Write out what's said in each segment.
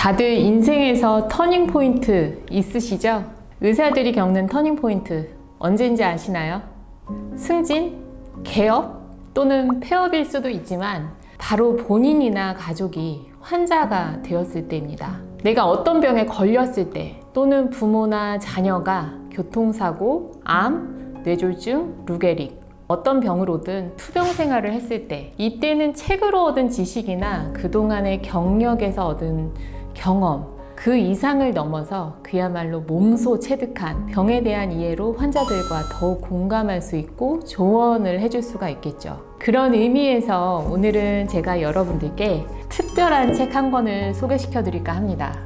다들 인생에서 터닝 포인트 있으시죠? 의사들이 겪는 터닝 포인트 언제인지 아시나요? 승진, 개업 또는 폐업일 수도 있지만 바로 본인이나 가족이 환자가 되었을 때입니다. 내가 어떤 병에 걸렸을 때 또는 부모나 자녀가 교통사고, 암, 뇌졸중, 루게릭 어떤 병으로든 투병 생활을 했을 때 이때는 책으로 얻은 지식이나 그동안의 경력에서 얻은 경험 그 이상을 넘어서 그야말로 몸소 체득한 병에 대한 이해로 환자들과 더욱 공감할 수 있고 조언을 해줄 수가 있겠죠. 그런 의미에서 오늘은 제가 여러분들께 특별한 책 한 권을 소개시켜 드릴까 합니다.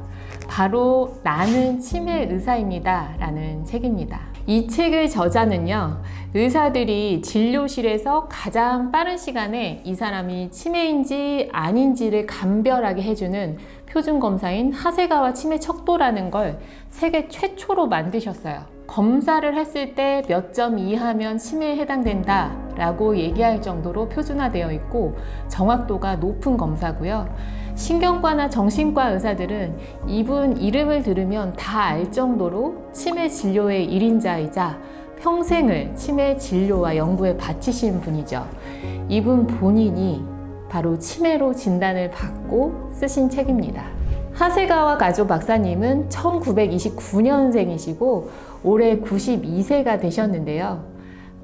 바로 나는 치매 의사입니다 라는 책입니다. 이 책의 저자는요, 의사들이 진료실에서 가장 빠른 시간에 이 사람이 치매인지 아닌지를 감별하게 해주는 표준 검사인 하세가와 치매 척도라는 걸 세계 최초로 만드셨어요. 검사를 했을 때 몇 점 이하면 치매에 해당된다 라고 얘기할 정도로 표준화되어 있고 정확도가 높은 검사고요. 신경과나 정신과 의사들은 이분 이름을 들으면 다 알 정도로 치매 진료의 1인자이자 평생을 치매 진료와 연구에 바치신 분이죠. 이분 본인이 바로 치매로 진단을 받고 쓰신 책입니다. 하세가와 가조 박사님은 1929년생이시고 올해 92세가 되셨는데요.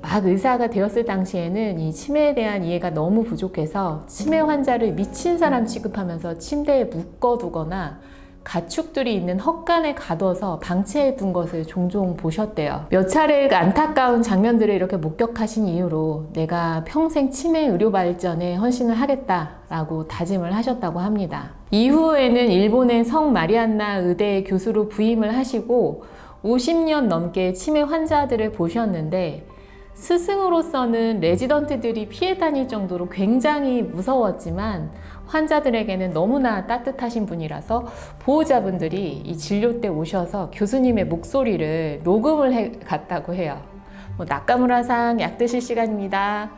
막 의사가 되었을 당시에는 이 치매에 대한 이해가 너무 부족해서 치매 환자를 미친 사람 취급하면서 침대에 묶어두거나 가축들이 있는 헛간에 가둬서 방치해 둔 것을 종종 보셨대요. 몇 차례 안타까운 장면들을 이렇게 목격하신 이후로 내가 평생 치매 의료 발전에 헌신을 하겠다라고 다짐을 하셨다고 합니다. 이후에는 일본의 성 마리안나 의대 교수로 부임을 하시고 50년 넘게 치매 환자들을 보셨는데 스승으로서는 레지던트들이 피해 다닐 정도로 굉장히 무서웠지만 환자들에게는 너무나 따뜻하신 분이라서 보호자분들이 이 진료 때 오셔서 교수님의 목소리를 녹음을 해 갔다고 해요. 나카무라상 약 드실 시간입니다.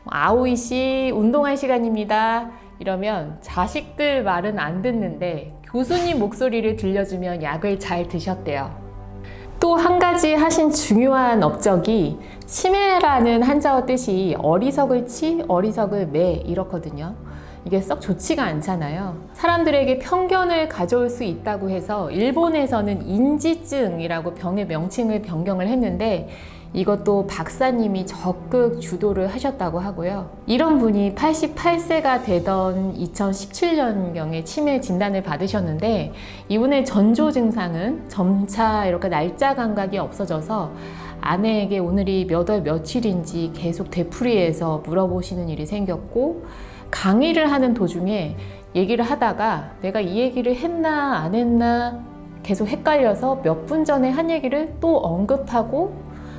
아오이 씨 운동할 시간입니다. 이러면 자식들 말은 안 듣는데 교수님 목소리를 들려주면 약을 잘 드셨대요. 또 한 가지 하신 중요한 업적이 치매라는 한자어 뜻이 어리석을 치, 어리석을 매 이렇거든요. 이게 썩 좋지가 않잖아요. 사람들에게 편견을 가져올 수 있다고 해서 일본에서는 인지증이라고 병의 명칭을 변경을 했는데 이것도 박사님이 적극 주도를 하셨다고 하고요. 이런 분이 88세가 되던 2017년경에 치매 진단을 받으셨는데 이분의 전조 증상은 점차 이렇게 날짜 감각이 없어져서 아내에게 오늘이 몇 월 며칠인지 계속 되풀이해서 물어보시는 일이 생겼고 강의를 하는 도중에 얘기를 하다가 내가 이 얘기를 했나 안 했나 계속 헷갈려서 몇 분 전에 한 얘기를 또 언급하고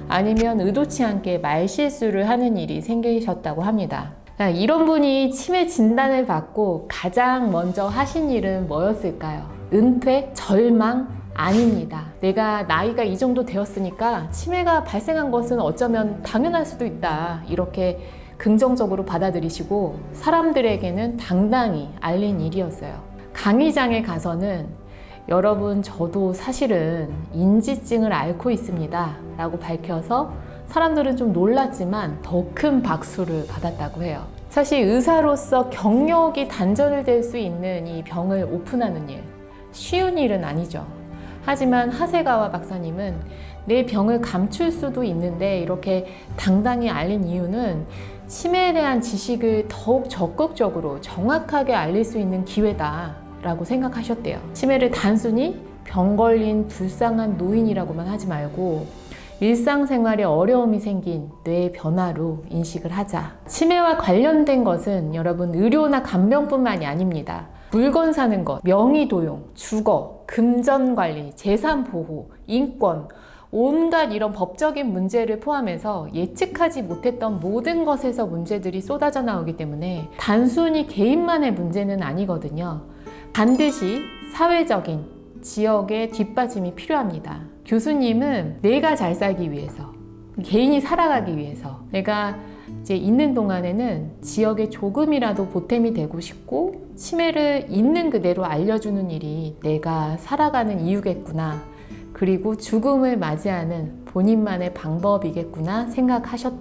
아니면 의도치 않게 말실수를 하는 일이 생기셨다고 합니다. 이런 분이 치매 진단을 받고 가장 먼저 하신 일은 뭐였을까요? 은퇴? 절망? 아닙니다. 내가 나이가 이 정도 되었으니까 치매가 발생한 것은 어쩌면 당연할 수도 있다. 이렇게 긍정적으로 받아들이시고 사람들에게는 당당히 알린 일이었어요. 강의장에 가서는 여러분 저도 사실은 인지증을 앓고 있습니다 라고 밝혀서 사람들은 좀 놀랐지만 더 큰 박수를 받았다고 해요. 사실 의사로서 경력이 단절될 수 있는 이 병을 오픈하는 일 쉬운 일은 아니죠. 하지만 하세가와 박사님은 내 병을 감출 수도 있는데 이렇게 당당히 알린 이유는 치매에 대한 지식을 더욱 적극적으로 정확하게 알릴 수 있는 기회다 라고 생각하셨대요. 치매를 단순히 병 걸린 불쌍한 노인이라고만 하지 말고 일상생활에 어려움이 생긴 뇌의 변화로 인식을 하자. 치매와 관련된 것은 여러분 의료나 간병뿐만이 아닙니다. 물건 사는 것, 명의 도용, 주거, 금전 관리, 재산 보호, 인권 온갖 이런 법적인 문제를 포함해서 예측하지 못했던 모든 것에서 문제들이 쏟아져 나오기 때문에 단순히 개인만의 문제는 아니거든요. 반드시 사회적인 지역의 뒷받침이 필요합니다. 교수님은 내가 잘 살기 위해서, 개인이 살아가기 위해서, 내가 이제 있는 동안에는 지역에 조금이라도 보탬이 되고 싶고 치매를 있는 그대로 알려주는 일이 내가 살아가는 이유겠구나. 그리고 죽음을 맞이하는 본인만의 방법이겠구나 생각하셨다.